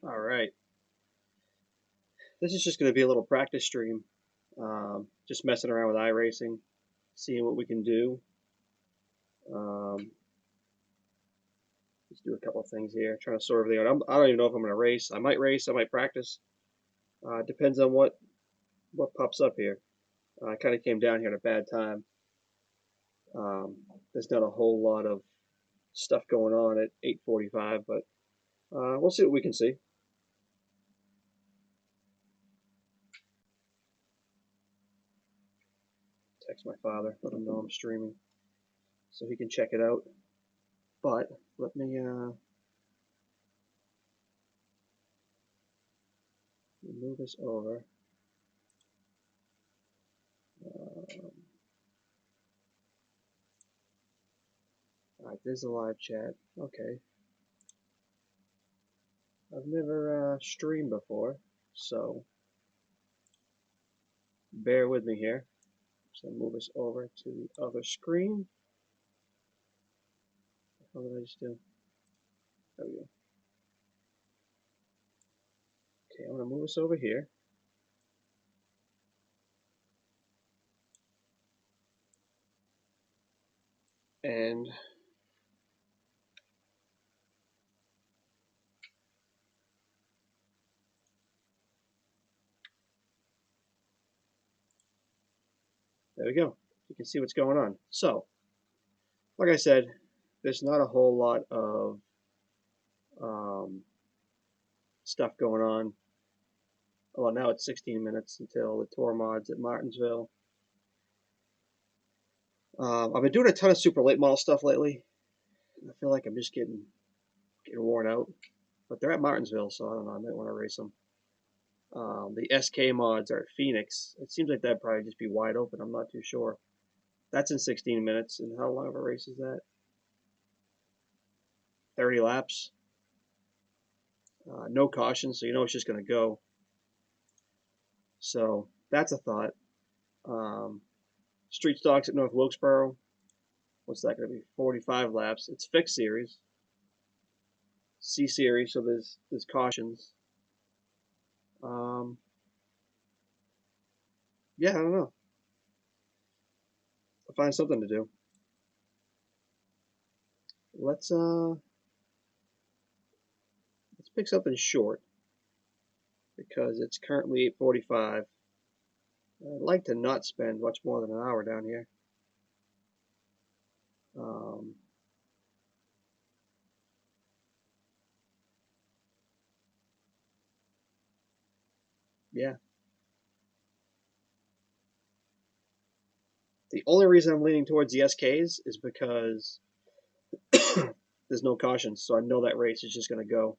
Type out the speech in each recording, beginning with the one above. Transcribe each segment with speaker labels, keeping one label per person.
Speaker 1: All right. This is just going to be a little practice stream. Just messing around with iRacing, seeing what we can do. Um, let's do a couple of things here. Trying to sort everything out. I don't even know if I'm going to race. I might race. I might practice. Depends on what pops up here. I kind of came down here at a bad time. Um, there's not a whole lot of stuff going on at 8:45, but we'll see what we can see. Text my father, let him know I'm streaming, so he can check it out. But let me move this over. Um, all right, there's a live chat. Okay, I've never streamed before, so bear with me here. So move us over to the other screen. What did I just do? There we go. Okay, I'm gonna move us over here. And there we go. You can see what's going on. So, like I said, there's not a whole lot of um, stuff going on. Well, now it's 16 minutes until the tour mods at Martinsville. I've been doing a ton of super late model stuff lately. I feel like I'm just getting worn out. But they're at Martinsville, so I don't know. I might want to race them. The SK mods are at Phoenix. It seems like that'd probably just be wide open. I'm not too sure. That's in 16 minutes. And how long of a race is that? 30 laps. No caution, so you know it's just going to go. So that's a thought. Street stocks at North Wilkesboro. What's that going to be? 45 laps. It's fixed series. C series, so there's cautions. Um, yeah, I don't know. I'll find something to do. Let's pick something short because it's currently 8:45. I'd like to not spend much more than an hour down here. Um, yeah. The only reason I'm leaning towards the SKs is because there's no cautions, so I know that race is just going to go.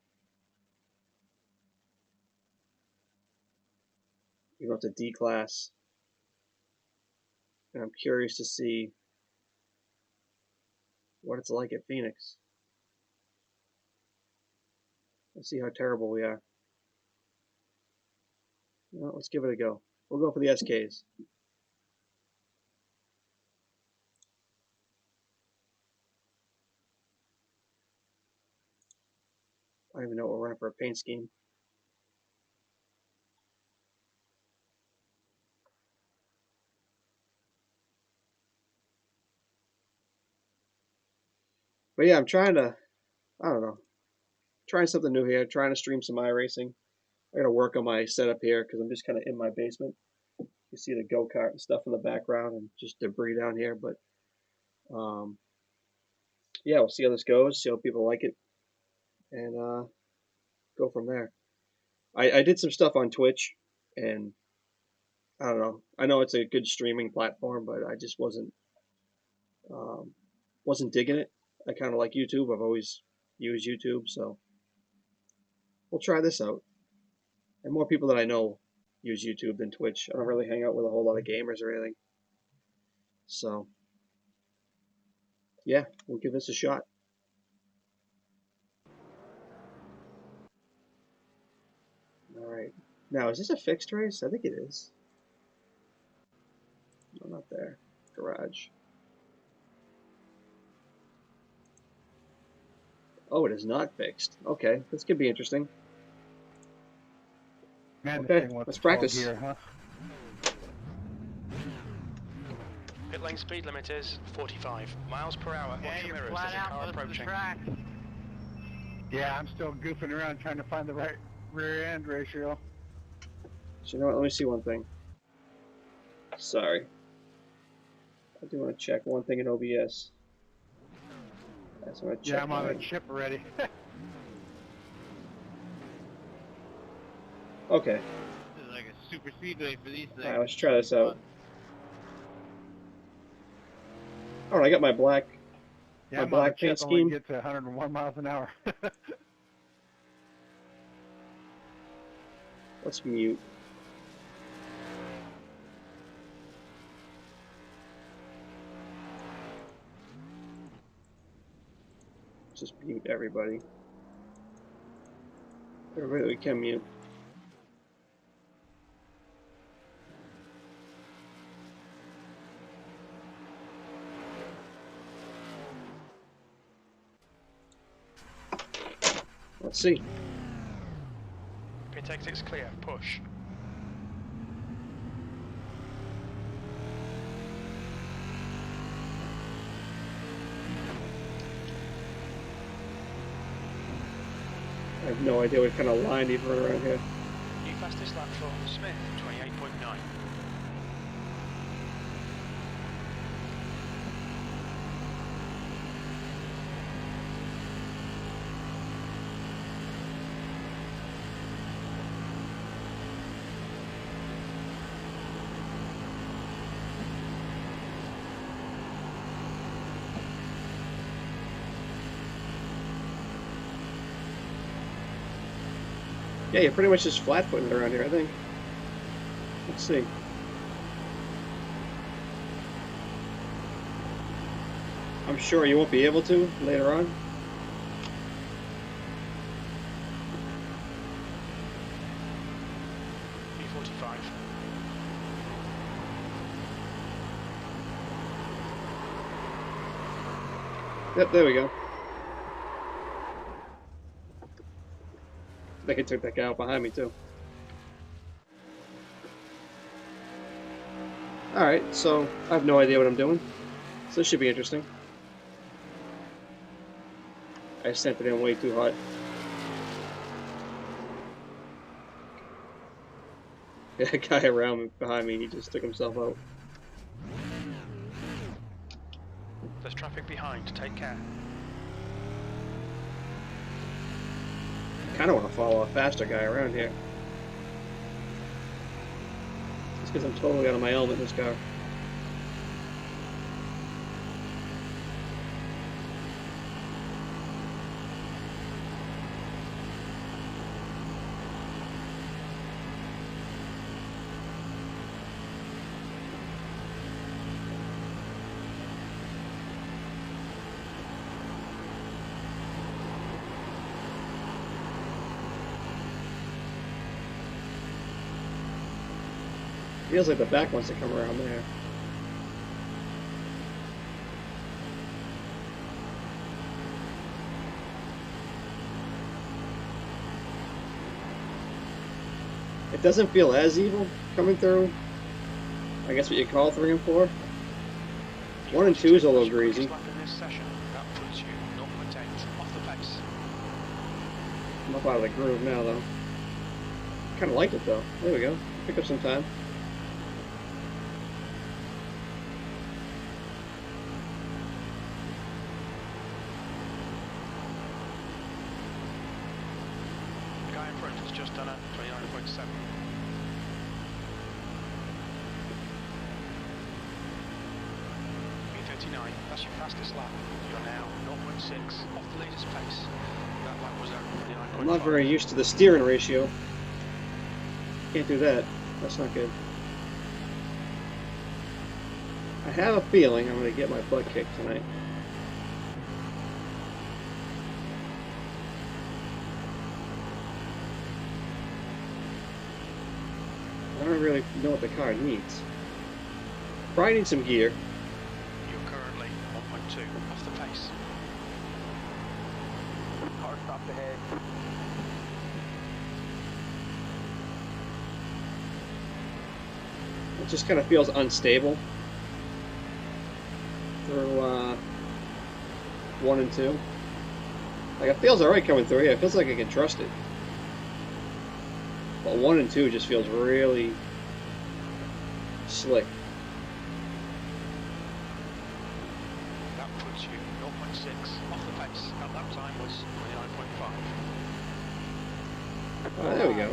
Speaker 1: You know, it's a D class, and I'm curious to see what it's like at Phoenix. Let's see how terrible we are. Well, let's give it a go. We'll go for the SKs. I don't even know what we're running for a paint scheme. But yeah, I'm trying to, I don't know, trying something new here, trying to stream some iRacing. I got to work on my setup here because I'm just kind of in my basement. You see the go-kart and stuff in the background and just debris down here. But yeah, we'll see how this goes, see how people like it, and go from there. I did some stuff on Twitch, and I don't know. I know it's a good streaming platform, but I just um, wasn't digging it. I kind of like YouTube. I've always used YouTube, so we'll try this out. And more people that I know use YouTube than Twitch. I don't really hang out with a whole lot of gamers or anything. So yeah, we'll give this a shot. All right. Now, is this a fixed race? I think it is. No, not there. Garage. Oh, it is not fixed. Okay, this could be interesting.
Speaker 2: Man, this
Speaker 1: Okay,
Speaker 2: thing wants
Speaker 1: let's
Speaker 2: a 12
Speaker 1: practice.
Speaker 2: gear, huh?
Speaker 3: Pit lane speed limit is 45 miles per hour.
Speaker 4: Yeah,
Speaker 3: Watch your
Speaker 4: you're
Speaker 3: mirrors,
Speaker 4: flat
Speaker 3: there's a
Speaker 4: out
Speaker 3: car
Speaker 4: most of the
Speaker 3: approaching.
Speaker 4: track.
Speaker 2: Yeah, I'm still goofing around trying to find the right rear end ratio.
Speaker 1: So you know what? Let me see one thing. Sorry. I do want to check one thing in OBS. I just want to
Speaker 2: Yeah,
Speaker 1: check
Speaker 2: I'm on the
Speaker 1: mine.
Speaker 2: chip already.
Speaker 1: Okay.
Speaker 4: This is like a super speedway for these things.
Speaker 1: Alright, let's try this out. Alright, I got my black
Speaker 2: Yeah,
Speaker 1: My
Speaker 2: I'm on the
Speaker 1: black paint
Speaker 2: chip and we
Speaker 1: scheme.
Speaker 2: can get to 101 miles an hour.
Speaker 1: Let's mute. Just mute everybody. Everybody that we can mute. Let's see.
Speaker 3: Pit exit's clear, push.
Speaker 1: I have no idea what kind of line you've run around here.
Speaker 3: New fastest lap for Smith, 28.9.
Speaker 1: Yeah, you're pretty much just flat-footing it around here, I think. Let's see. I'm sure you won't be able to later on.
Speaker 3: B45.
Speaker 1: Yep, there we go. I think I took that guy out behind me too. Alright, so I have no idea what I'm doing. So this should be interesting. I sent it in way too hot. Yeah, that guy around me, behind me, he just took himself out.
Speaker 3: There's traffic behind, take care.
Speaker 1: I kind of want to follow a faster guy around here. Just because I'm totally out of my element in this car. Feels like the back wants to come around there. It doesn't feel as evil coming through. I guess what you call 3 and 4. 1 and 2 is a little greasy.
Speaker 3: Lap in this session, that puts you 0.8 off the pace.
Speaker 1: I'm up out of the groove now, though. Kind of like it, though. There we go. Pick up some time.
Speaker 3: Guy in front has just done a 29.7. B39, that's your fastest lap. You're now 0.6 off the leader's pace. That lap was at 29.5.
Speaker 1: I'm not very used to the steering ratio. Can't do that. That's not good. I have a feeling I'm going to get my butt kicked tonight. I don't really know what the car needs. Probably need some gear.
Speaker 3: You're currently 1.2 off the pace.
Speaker 4: Car stopped ahead.
Speaker 1: It just kind of feels unstable through 1 and 2. Like, it feels alright coming through here. It feels like I can trust it. But 1 and 2 just feels really slick.
Speaker 3: That puts you 0.6 off the pace. At that time was 29.5.
Speaker 1: Oh, there we go.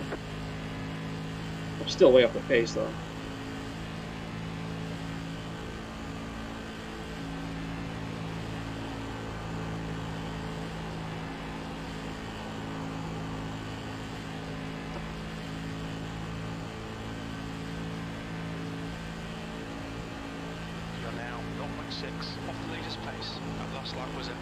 Speaker 1: I'm still way off the pace, though.
Speaker 3: You're now 0.6 off the leader's pace. That last lap was at 29.5.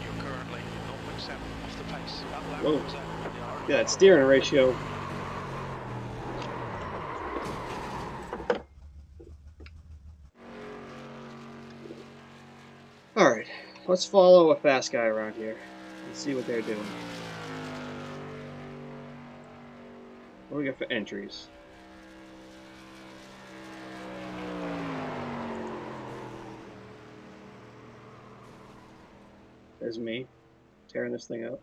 Speaker 3: You're currently 0.7 off the pace. That lap
Speaker 1: Whoa.
Speaker 3: was at 29.5.
Speaker 1: Yeah, that steering ratio. Alright, let's follow a fast guy around here and see what they're doing. What do we got for entries? There's me, tearing this thing up.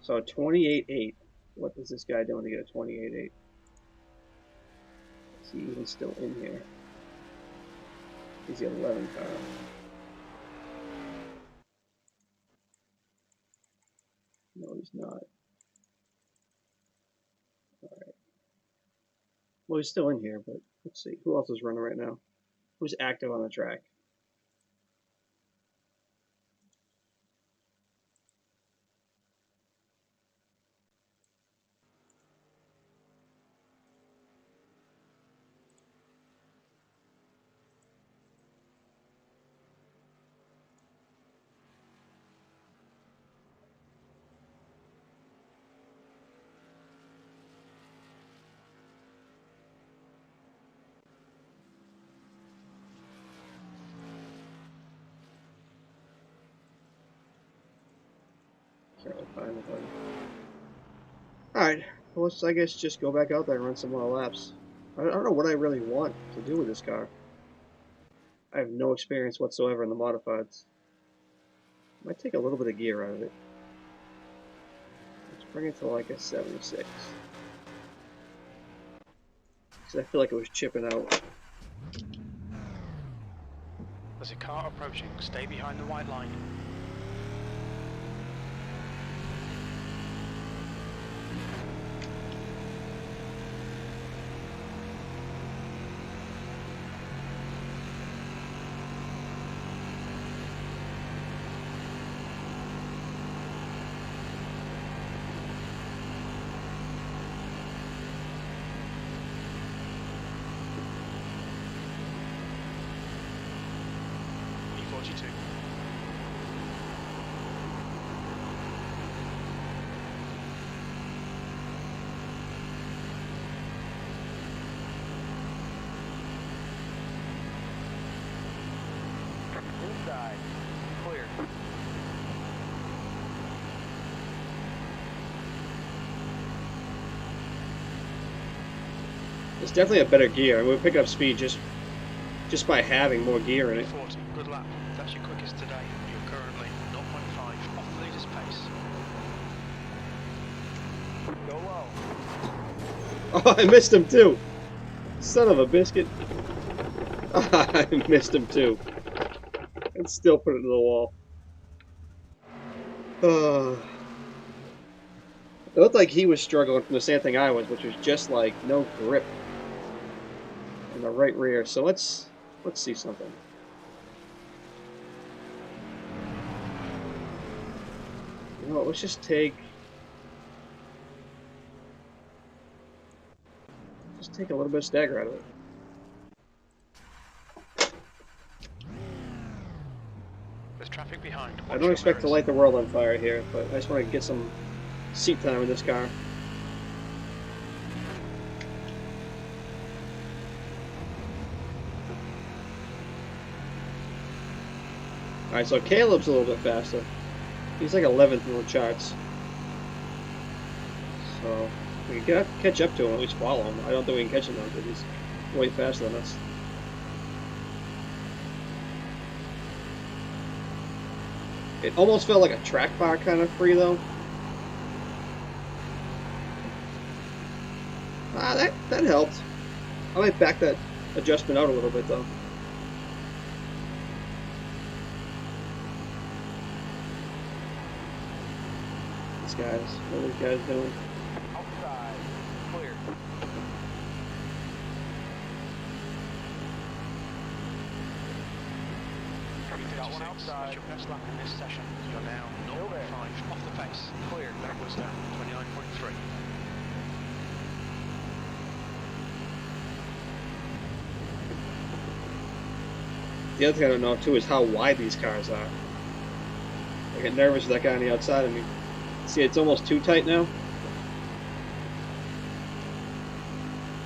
Speaker 1: So 28.8. What is this guy doing to get a 28.8? Is he even still in here? He's the 11 car. No, he's not. Alright. Well, he's still in here, but let's see. Who else is running right now? Who's active on the track? Can't really find anybody. Alright, well, let's, I guess, just go back out there and run some more laps. I don't know what I really want to do with this car. I have no experience whatsoever in the modifieds. Might take a little bit of gear out of it. Let's bring it to like a 76. Because I feel like it was chipping out.
Speaker 3: There's a car approaching. Stay behind the white line. E42.
Speaker 2: Inside. Clear.
Speaker 1: It's definitely a better gear. I mean, we're picking up speed just by having more gear in it.
Speaker 3: 40. Good lap. That's your quickest today. You're currently 0.5 off the leader's pace.
Speaker 2: Go low.
Speaker 1: Oh, I missed him too. Son of a biscuit. I missed him too. And still put it to the wall. It looked like he was struggling from the same thing I was, which was just like no grip in the right rear. So let's see something. You know what, let's just take Just take a little bit of stagger out of it.
Speaker 3: There's traffic behind.
Speaker 1: I don't expect to light the world on fire here, but I just want to get some seat time in this car. Alright, so Caleb's a little bit faster. He's like 11th in the charts. So, we can catch up to him, at least follow him. I don't think we can catch him though, because he's way faster than us. It almost felt like a track bar kind of free though. Ah, that helped. I might back that adjustment out a little bit though. These guys, what are these guys doing?
Speaker 3: Outside, clear. Got one outside. Your best lap in this session. You're now 0.5 off the pace. Clear. That was 29.3.
Speaker 1: The other thing I don't know too is how wide these cars are. I get nervous with that guy on the outside of me. See, it's almost too tight now.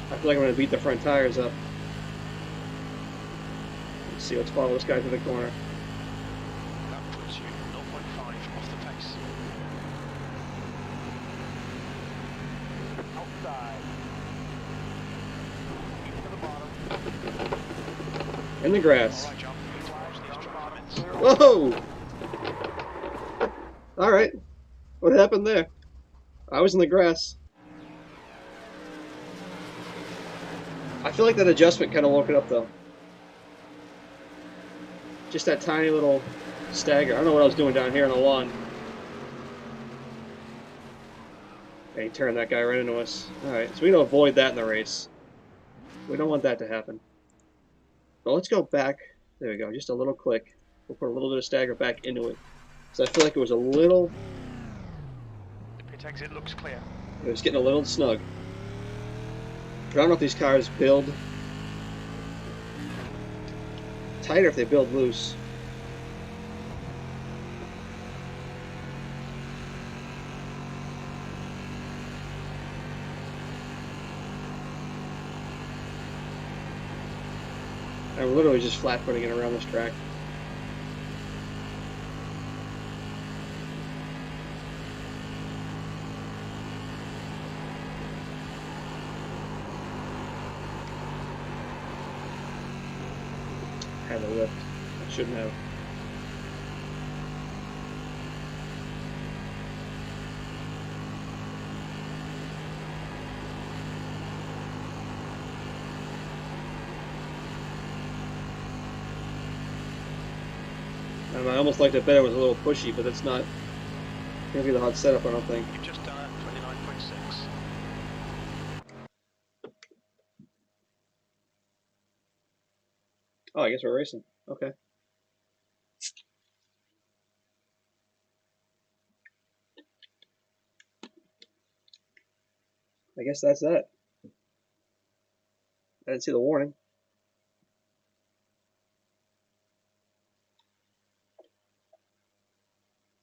Speaker 1: I feel like I'm going to beat the front tires up. Let's see, let's follow this guy to the corner.
Speaker 3: That puts you 0.5 off the pace. Outside. To the bottom.
Speaker 1: In the grass.
Speaker 3: All right, John. You need to watch these track limits.
Speaker 1: Whoa! Alright. What happened there? I was in the grass. I feel like that adjustment kind of woke it up though. Just that tiny little stagger. I don't know what I was doing down here on the lawn. Hey, he turned that guy right into us. Alright, so we don't avoid that in the race. We don't want that to happen. But let's go back. There we go, just a little click. We'll put a little bit of stagger back into it. So I feel like it was a little...
Speaker 3: The pit exit looks clear.
Speaker 1: It was getting a little snug. But I don't know if these cars build tighter if they build loose. I'm literally just flat-footing it around this track. Had a lift. I shouldn't have. I almost liked it better. It was a little pushy, but it's not going to be the hot setup, I don't think.
Speaker 3: You've just done a 29.6.
Speaker 1: Oh, I guess we're racing. Okay. I guess that's that. I didn't see the warning.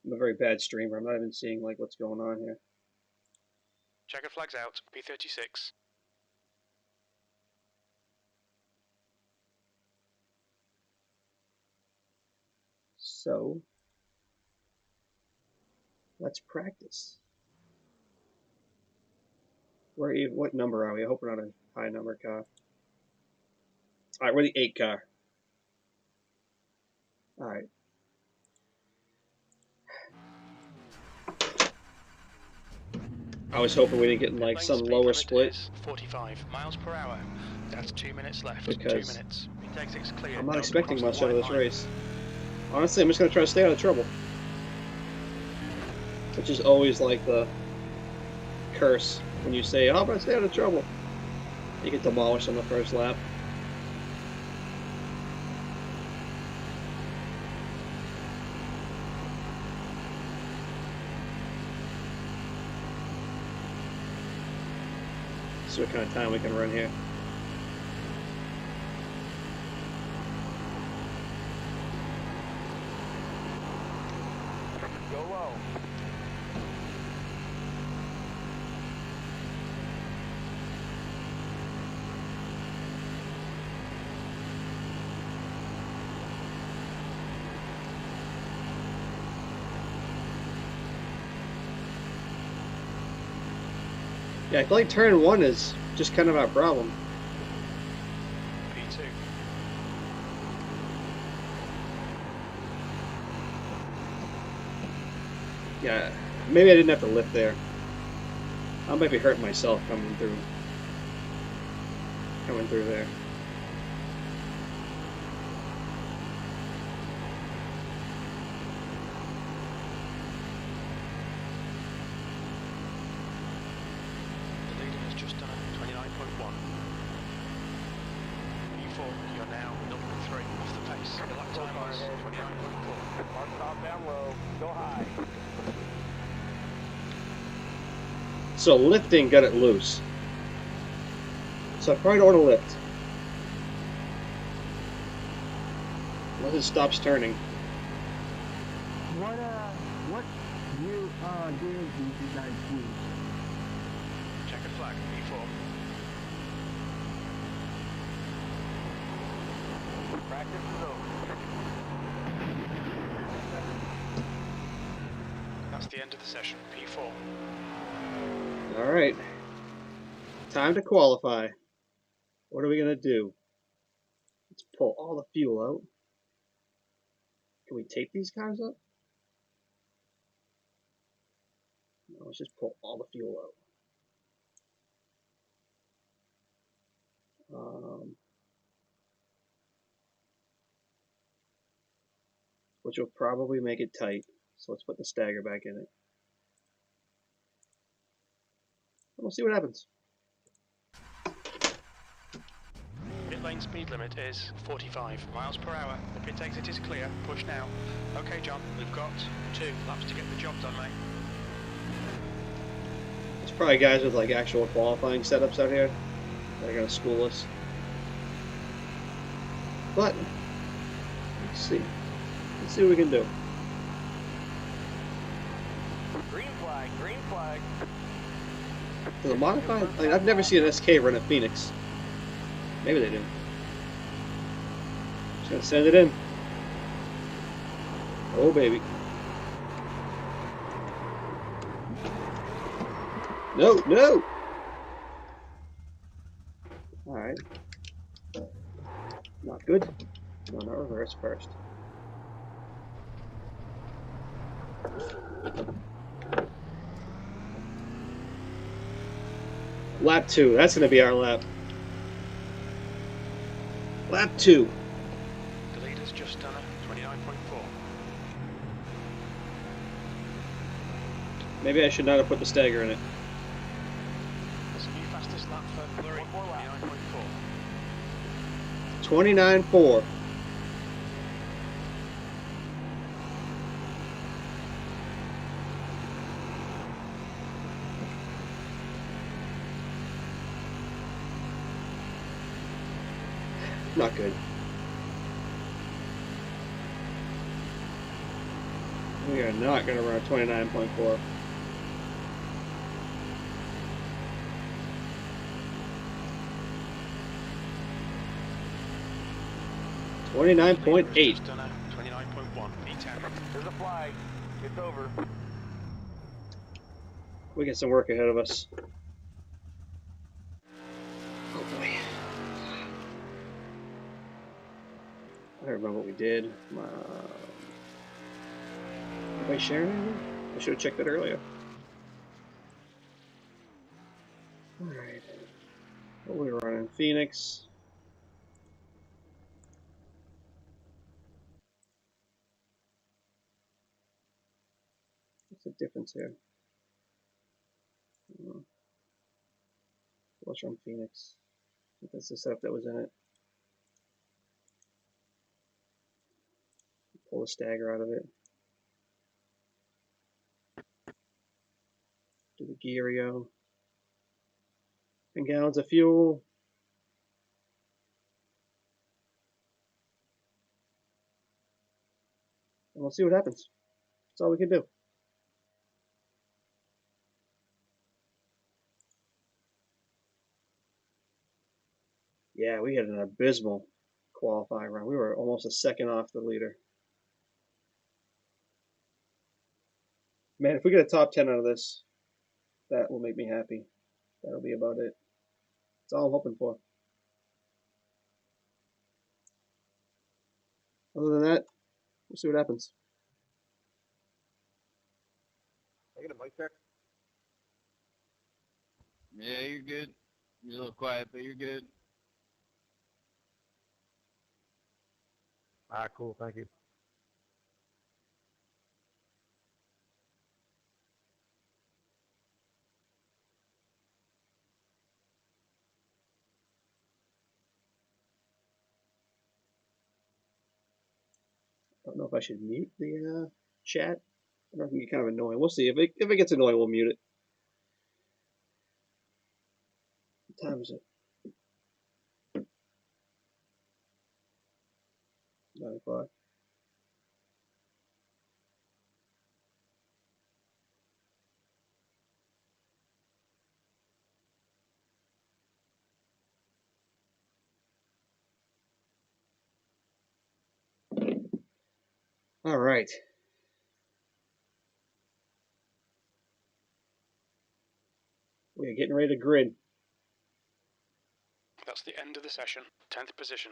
Speaker 1: I'm a very bad streamer. I'm not even seeing like what's going on here.
Speaker 3: Checker flags out. P36.
Speaker 1: So, let's practice. What number are we? I hope we're not a high number car. Alright, we're the 8 car. Alright. I was hoping we didn't get in like some lower split.
Speaker 3: 45 miles per hour. That's 2 minutes left.
Speaker 1: Because
Speaker 3: 2 minutes. Pit exit's clear.
Speaker 1: I'm not
Speaker 3: Don't
Speaker 1: expecting
Speaker 3: cross
Speaker 1: much
Speaker 3: the
Speaker 1: out of
Speaker 3: white
Speaker 1: this
Speaker 3: line.
Speaker 1: race. Honestly, I'm just going to try to stay out of trouble. Which is always like the curse when you say, oh, but stay out of trouble. You get demolished on the first lap. See what kind of time we can run here.
Speaker 5: Go low.
Speaker 1: Yeah, I feel like turn 1 is just kind of our problem.
Speaker 3: P2.
Speaker 1: Yeah, maybe I didn't have to lift there. I might be hurting myself coming through there.
Speaker 3: The leader has just done a 29.1. P4, you're now 0.3 off the pace. Your lap time was 29.4.
Speaker 5: Mark stop down low. Go high.
Speaker 1: So lifting got it loose. So I probably don't want to lift. Unless it stops turning.
Speaker 6: What new gears do you guys use?
Speaker 3: Checkered flag, P4.
Speaker 5: Practice is over.
Speaker 3: That's the end of the session, P4.
Speaker 1: Alright. Time to qualify. What are we going to do? Let's pull all the fuel out. Can we tape these cars up? No, let's just pull all the fuel out. Which will probably make it tight. So let's put the stagger back in it. We'll see what happens.
Speaker 3: Pit lane speed limit is 45 miles per hour. The pit exit is clear. Push now. Okay, John, we've got 2 laps to get the job done, mate.
Speaker 1: There's probably guys with like actual qualifying setups out here that are going to school us. But, let's see. Let's see what we can do.
Speaker 5: Green flag. Green flag.
Speaker 1: Do the modified? I mean, I've never seen an SK run at Phoenix. Maybe they do. Just gonna send it in. Oh baby. No, no. All right. Not good. No, not reverse first. Lap 2. That's gonna be our lap. Lap 2.
Speaker 3: The leader's just done a 29.4.
Speaker 1: Maybe I should not have put the stagger in it.
Speaker 3: That's a new fastest lap for Murray, 29.4.
Speaker 1: 29.4. Not good. We are not going to run a 29.4. .8.
Speaker 3: Done a 29.1. V10.
Speaker 5: There's a flag. It's over.
Speaker 1: We got some work ahead of us. Oh boy. I don't remember what we did. Anybody sharing anything? I should have checked that earlier. Alright. What we running? Phoenix. What's the difference here? Let's run Phoenix. I think that's the setup that was in it. Pull the stagger out of it. Do the Girio. 10 gallons of fuel. And we'll see what happens. That's all we can do. Yeah, we had an abysmal qualifying run. We were almost a second off the leader. Man, if we get a top 10 out of this, that will make me happy. That'll be about it. That's all I'm hoping for. Other than that, we'll see what happens.
Speaker 5: I get a mic check.
Speaker 4: Yeah, you're good. You're a little quiet, but you're good.
Speaker 5: Cool. Thank you.
Speaker 1: I don't know if I should mute the chat. I don't know if it can get kind of annoying. We'll see. If it gets annoying, we'll mute it. What time is it? 9 o'clock. All right. We're getting ready to grid.
Speaker 3: That's the end of the session. 10th position.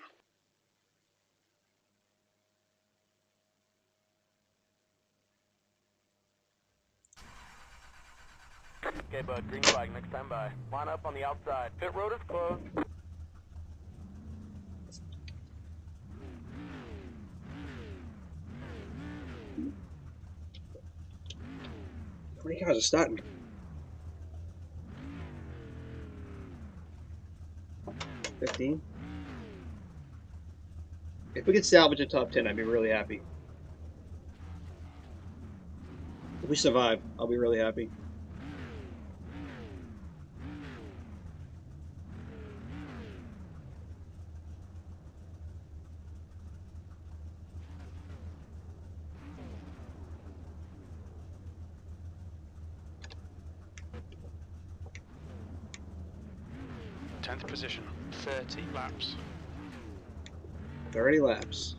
Speaker 5: Okay, bud. Green flag next time by. Line up on the outside. Pit road is closed.
Speaker 1: How many cars are starting? 15. If we could salvage a top 10, I'd be really happy. If we survive, I'll be really happy.
Speaker 3: Tenth position. 30 laps.
Speaker 1: 30 laps.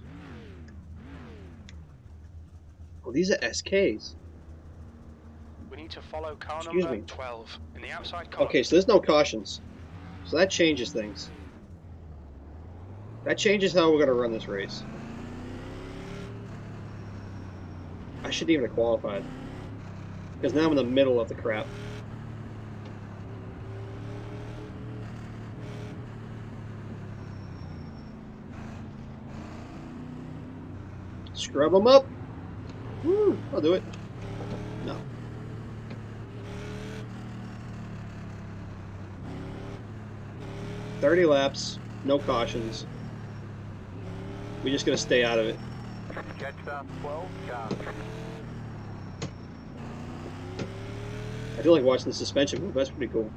Speaker 1: Oh, these are SKs.
Speaker 3: We need to follow car
Speaker 1: Excuse
Speaker 3: number
Speaker 1: me.
Speaker 3: 12 in the outside column.
Speaker 1: Okay, so there's no cautions. So that changes things. That changes how we're going to run this race. I shouldn't even have qualified. Because now I'm in the middle of the crap. Scrub them up. Woo, I'll do it. No. $30 laps, no cautions. We're just gonna stay out of it.
Speaker 5: Jet stop 12. Shot.
Speaker 1: I do like watching the suspension move. That's pretty cool.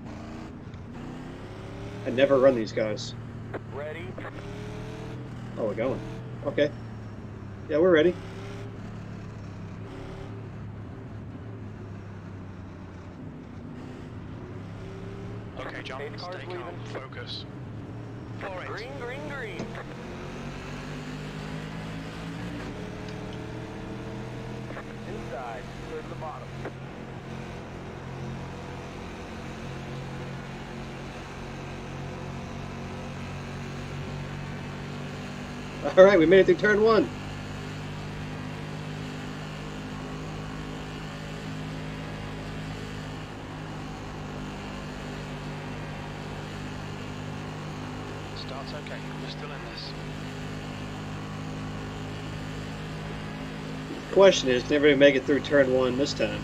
Speaker 1: I never run these cars.
Speaker 5: Ready.
Speaker 1: Oh, we're going. Okay. Yeah, we're ready.
Speaker 3: Okay, John,
Speaker 5: Eight cars
Speaker 3: stay calm.
Speaker 5: leaving.
Speaker 3: Focus. Floor it.
Speaker 5: Green, green, green. Inside. Clear to the bottom.
Speaker 1: All right, we made it through turn one.
Speaker 3: Start's okay. We're still in this.
Speaker 1: Question is, can everybody make it through turn one this time?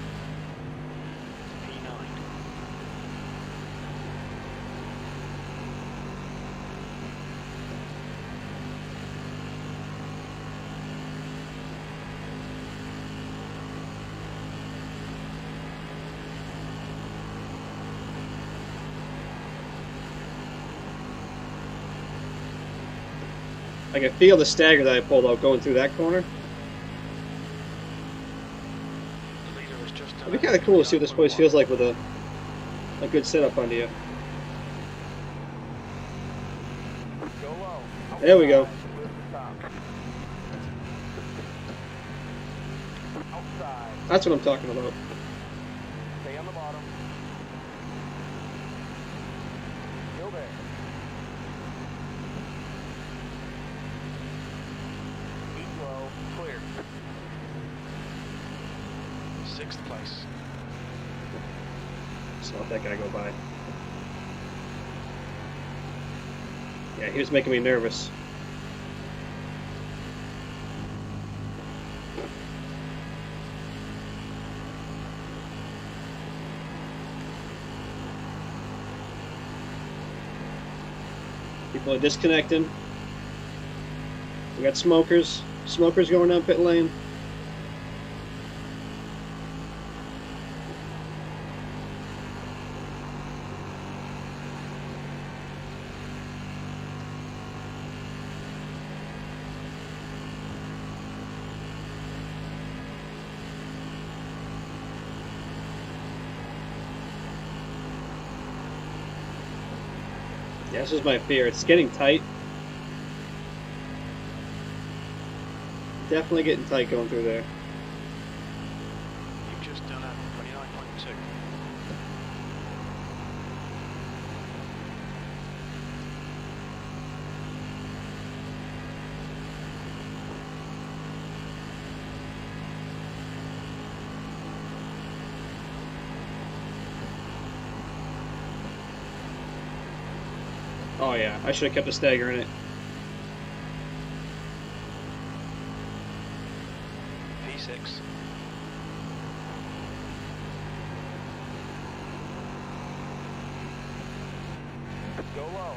Speaker 3: P9.
Speaker 1: I can feel the stagger that I pulled out going through that corner.
Speaker 3: The leader has just done
Speaker 1: It'd be kind of cool to see what this place feels like with a good setup under you.
Speaker 5: Go low.
Speaker 1: There we go.
Speaker 5: With the top. Outside.
Speaker 1: That's what I'm talking about.
Speaker 5: Stay on the bottom. Still there. Keep low. Clear.
Speaker 3: 6th place.
Speaker 1: Just let that guy go by. Yeah, he was making me nervous. People are disconnecting. We got smokers. Smokers going down pit lane. Yeah, this is my fear. It's getting tight. Definitely getting tight going through there.
Speaker 3: You've just done a 29.2.
Speaker 1: Oh yeah, I should have kept a stagger in it.
Speaker 3: P6.
Speaker 5: Go low.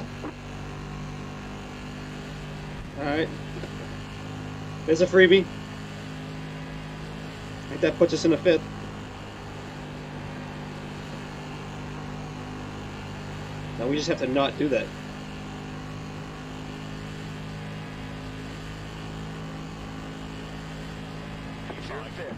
Speaker 1: Alright. There's a freebie. I think that puts us in a 5th. Now we just have to not do that.
Speaker 5: You're fifth.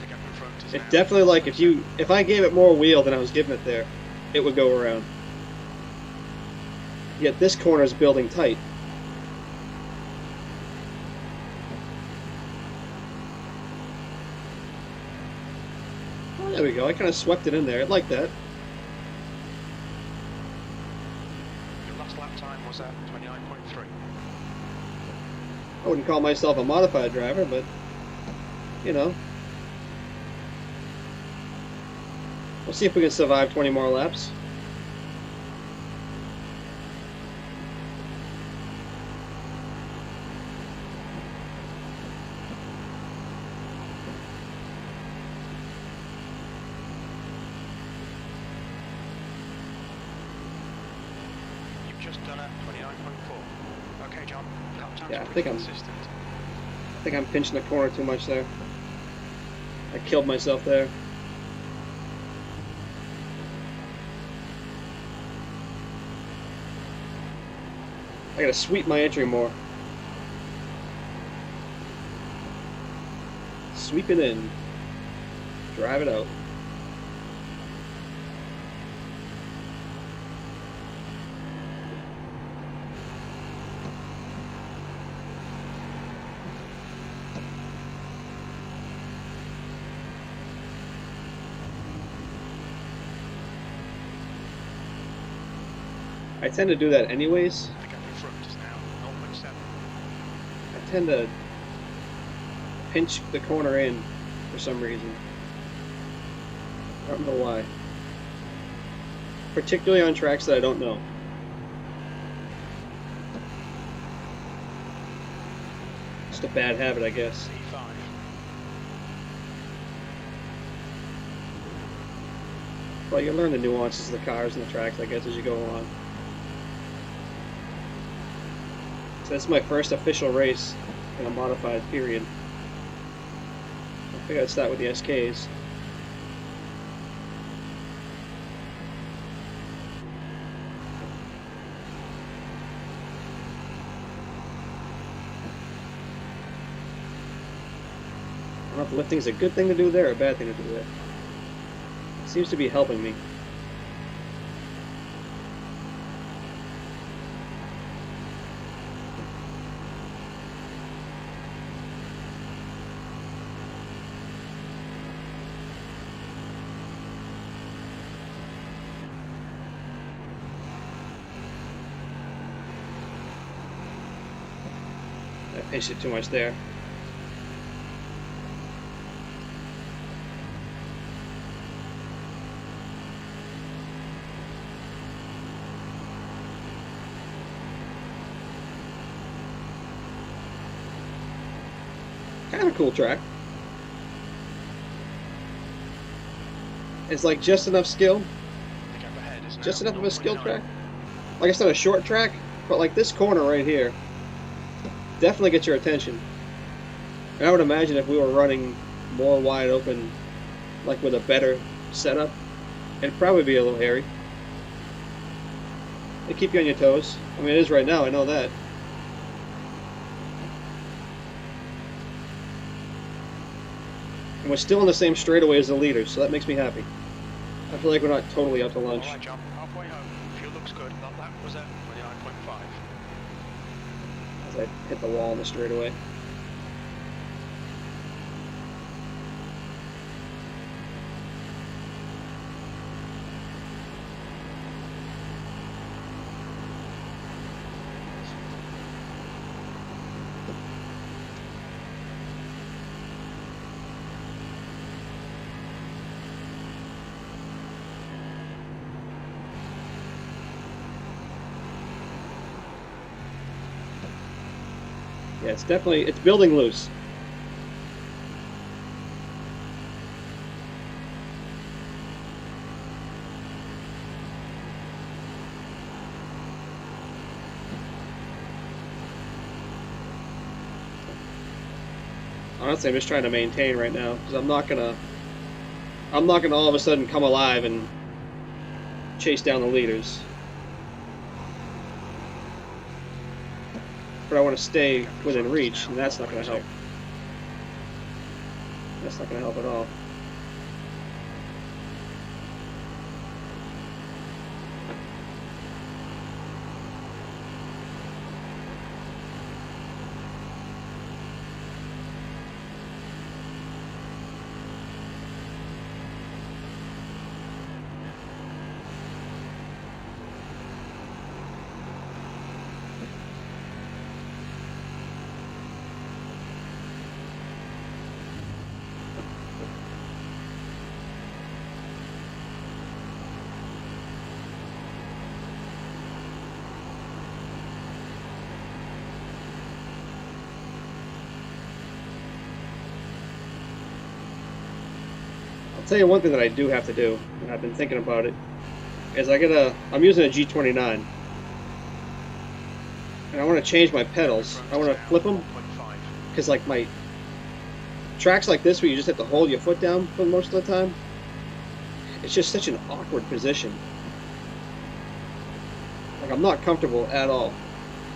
Speaker 3: The gap in front is
Speaker 1: It's
Speaker 3: now
Speaker 1: definitely like if I gave it more wheel than I was giving it there, it would go around. Yet this corner is building tight. Oh, there we go. I kind of swept it in there. I like that.
Speaker 3: Your last lap time was at 29.3.
Speaker 1: I wouldn't call myself a modified driver, but you know. We'll see if we can survive 20 more laps.
Speaker 3: You've just done a 29.4. Okay, John. Lap time's
Speaker 1: Yeah, I
Speaker 3: pretty
Speaker 1: think I'm-
Speaker 3: consistent.
Speaker 1: I think I'm pinching the corner too much there. I killed myself there. I gotta sweep my entry more. Sweep it in. Drive it out. I tend to do that anyways.
Speaker 3: The gap in front is now 0.7.
Speaker 1: I tend to pinch the corner in for some reason. I don't know why. Particularly on tracks that I don't know. Just a bad habit, I guess.
Speaker 3: C5.
Speaker 1: Well, you learn the nuances of the cars and the tracks, I guess, as you go along. So this is my first official race in a modified period. I think I'd start with the SKs. know if lifting is a good thing to do there or a bad thing to do there. It seems to be helping me. I paced it too much there. Kind of a cool track. It's like just enough skill,
Speaker 3: The gap ahead is now
Speaker 1: just enough of a skill
Speaker 3: 0.9.
Speaker 1: track. Like I said, a short track, but like this corner right here definitely gets your attention. And I would imagine if we were running more wide open, like with a better setup, it'd probably be a little hairy. They keep you on your toes. I mean, it is right now, I know that. And we're still in the same straightaway as the leaders, so that makes me happy. I feel like we're not totally out to lunch.
Speaker 3: Alright, John, halfway home. Fuel looks good. That lap was at 29.5.
Speaker 1: As I hit the wall in the straightaway. Yeah, it's building loose. Honestly, I'm just trying to maintain right now because I'm not gonna all of a sudden come alive and chase down the leaders. But I want to stay within reach, and that's not going to help. That's not going to help at all. I'll tell you one thing that I do have to do, and I've been thinking about it, is I'm using a G29, and I want to change my pedals. I want to flip them, because like my tracks like this where you just have to hold your foot down for most of the time, it's just such an awkward position. Like I'm not comfortable at all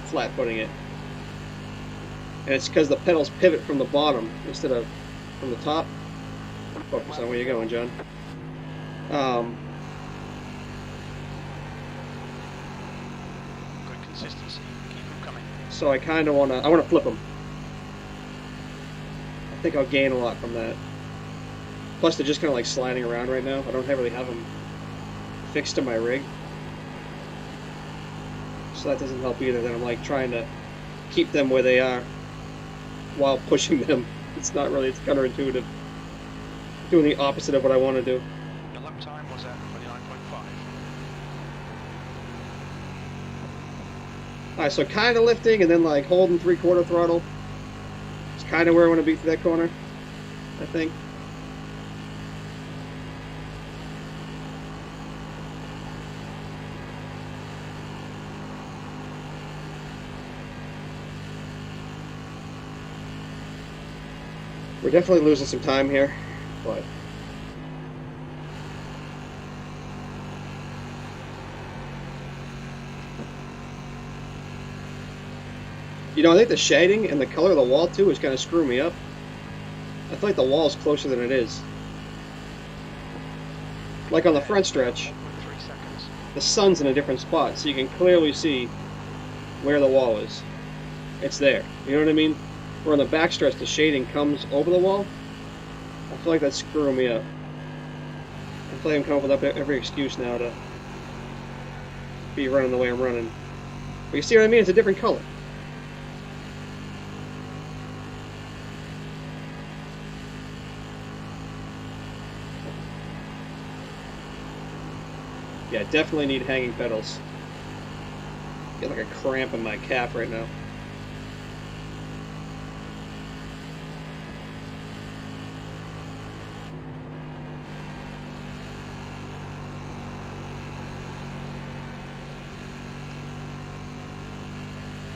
Speaker 1: flat footing it. And it's because the pedals pivot from the bottom instead of from the top. Focus on where you're going, John.
Speaker 3: Good consistency. Keep them coming.
Speaker 1: So I kind of want to flip them. I think I'll gain a lot from that. Plus they're just kind of like sliding around right now. I don't really have them fixed to my rig. So that doesn't help either. Then I'm like trying to keep them where they are while pushing them. It's counterintuitive. Doing the opposite of what I want to do.
Speaker 3: The lap time was at 29.5.
Speaker 1: Alright, so kind of lifting and then like holding 3/4 throttle. It's kind of where I want to be for that corner, I think. We're definitely losing some time here, but you know, I think the shading and the color of the wall too is kind of screwing me up. I feel like the wall's closer than it is. Like on the front stretch,
Speaker 3: 1.3 seconds.
Speaker 1: the sun's in a different spot, so you can clearly see where the wall is. It's there. You know what I mean? Where on the back stretch, the shading comes over the wall. I feel like that's screwing me up. I feel like I'm coming up with every excuse now to be running the way I'm running. But you see what I mean? It's a different color. Yeah, definitely need hanging pedals. Get like a cramp in my calf right now.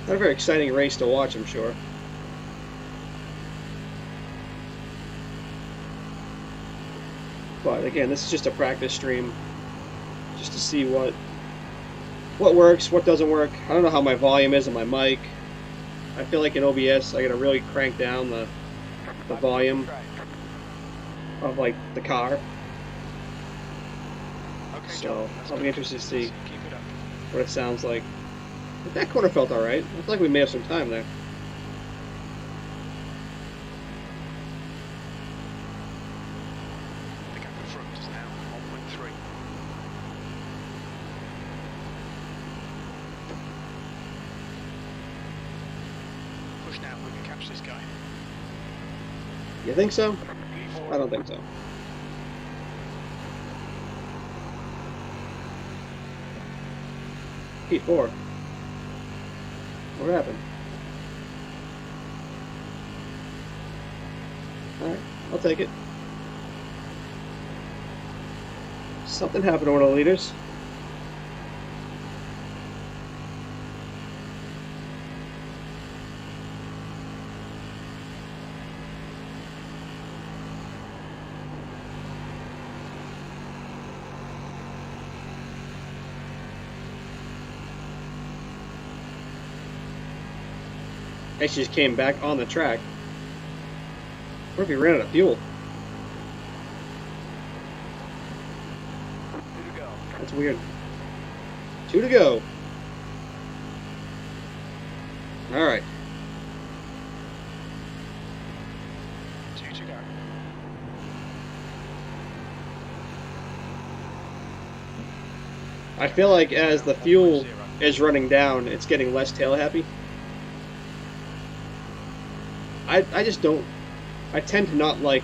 Speaker 1: Not a very exciting race to watch, I'm sure. But again, this is just a practice stream, just to see what works, what doesn't work. I don't know how my volume is on my mic. I feel like in OBS, I gotta really crank down the volume of like the car.
Speaker 3: Okay,
Speaker 1: So
Speaker 3: John, that's
Speaker 1: I'll be
Speaker 3: good.
Speaker 1: interested to see
Speaker 3: Keep it up.
Speaker 1: what it sounds like. But that corner felt alright. I feel like we may have some time there.
Speaker 3: The gap in front is now 1.3. Push now, we can catch this guy.
Speaker 1: You think so?
Speaker 3: P4.
Speaker 1: I don't think so. P4. What happened? Alright, I'll take it. Something happened to one of the leaders. Actually just came back on the track. What if he ran out of fuel?
Speaker 5: 2 to go.
Speaker 1: That's weird. 2 to go. Alright.
Speaker 3: 2 to go.
Speaker 1: I feel like as the fuel is running down, it's getting less tail happy. I just don't. I tend to not like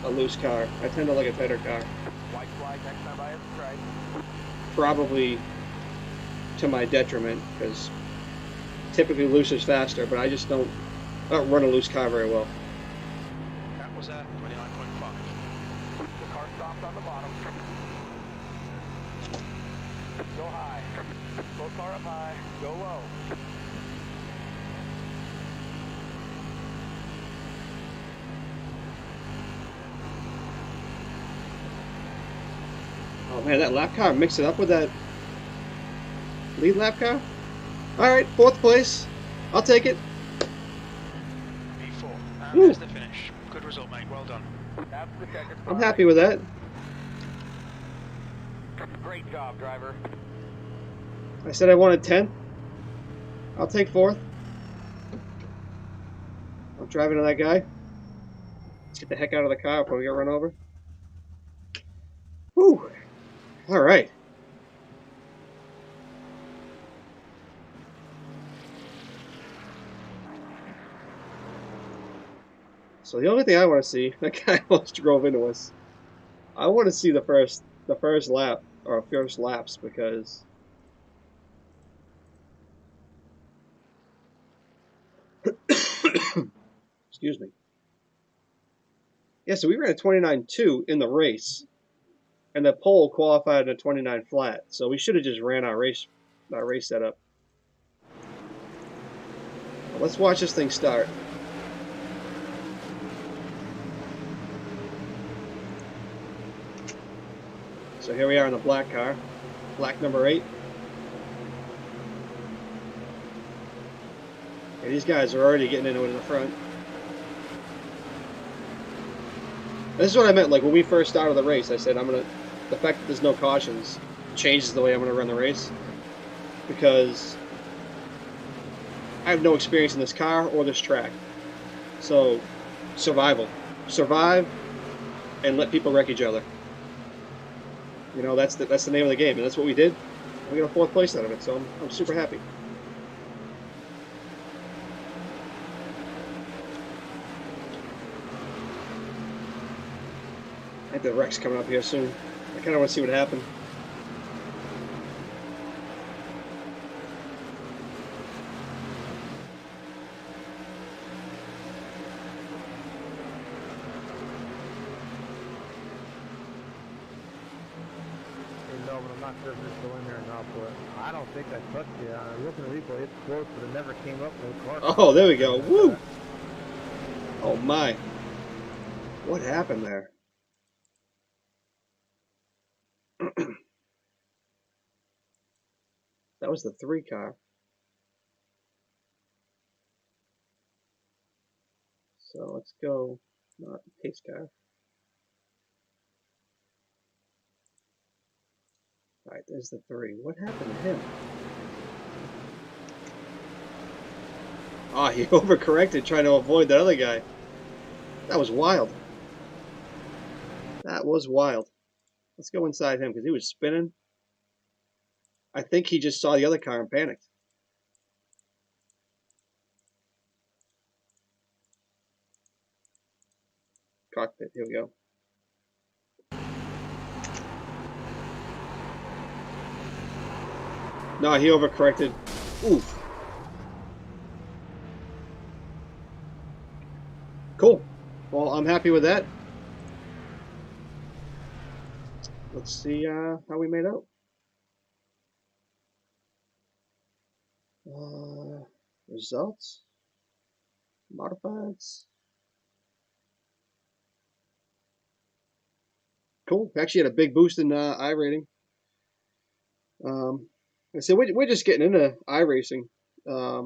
Speaker 1: a loose car. I tend to like a tighter car.
Speaker 5: White flag next time by is strike.
Speaker 1: Probably to my detriment, because typically loose is faster, but I just don't run a loose car very well.
Speaker 3: That was a 29.5.
Speaker 5: The car stopped on the bottom. Go high. Slow car up high. Go low.
Speaker 1: Oh man, that lap car mixed it up with that lead lap car. Alright, 4th place. I'll take it.
Speaker 3: P4. And
Speaker 1: Woo.
Speaker 3: there's the finish. Good result, mate. Well done.
Speaker 5: That's the checker spot.
Speaker 1: I'm happy with that.
Speaker 5: Great job, driver.
Speaker 1: I said I wanted 10th. I'll take 4th. I'm driving to that guy. Let's get the heck out of the car before we get run over. Whew. Alright. So the only thing I want to see, that guy almost drove into us. I want to see the first lap, or first laps, because excuse me. Yeah, so we ran a 29.2 in the race, and the pole qualified in a 29 flat. So we should have just ran our race setup. But let's watch this thing start. So here we are in the black car, black number 8. And these guys are already getting into it in the front. This is what I meant. Like when we first started the race, I said the fact that there's no cautions changes the way I'm gonna run the race because I have no experience in this car or this track. So survival, survive, and let people wreck each other. You know, that's the name of the game, and that's what we did. We got a 4th place out of it, so I'm super happy. I think the wreck's coming up here soon. I kind of want to see what happened.
Speaker 6: No, but I'm not sure if it's still in there or not, but I don't think I touched it. Looking at the replay, it's close, but it never came up with a car.
Speaker 1: Oh, there we go. Woo! Oh my. What happened there? That was the 3 car. So let's go, not the pace car. Alright, there's the 3. What happened to him? Oh, he overcorrected trying to avoid the other guy. That was wild. That was wild. Let's go inside him because he was spinning. I think he just saw the other car and panicked. Cockpit, here we go. No, he overcorrected. Oof. Cool. Well, I'm happy with that. Let's see how we made out. Results. Modifieds. Cool. Actually had a big boost in iRating. I said we're just getting into iRacing. I've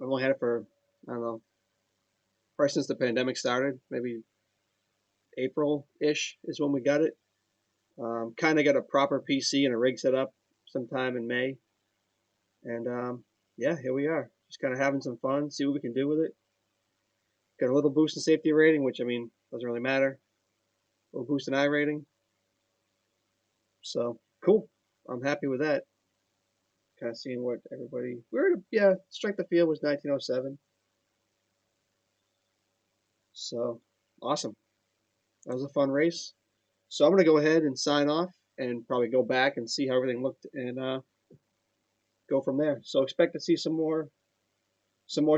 Speaker 1: only had it for, I don't know, probably since the pandemic started. Maybe April-ish is when we got it. Kind of got a proper PC and a rig set up sometime in May. And yeah, here we are. Just kind of having some fun, see what we can do with it. Got a little boost in safety rating, which I mean, doesn't really matter. A little boost in iRating. So, cool. I'm happy with that. Kind of seeing what everybody, yeah, strength of field was 1907. So, awesome. That was a fun race. So I'm going to go ahead and sign off and probably go back and see how everything looked and go from there. So expect to see some more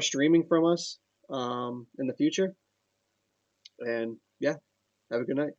Speaker 1: streaming from us in the future. And yeah, have a good night.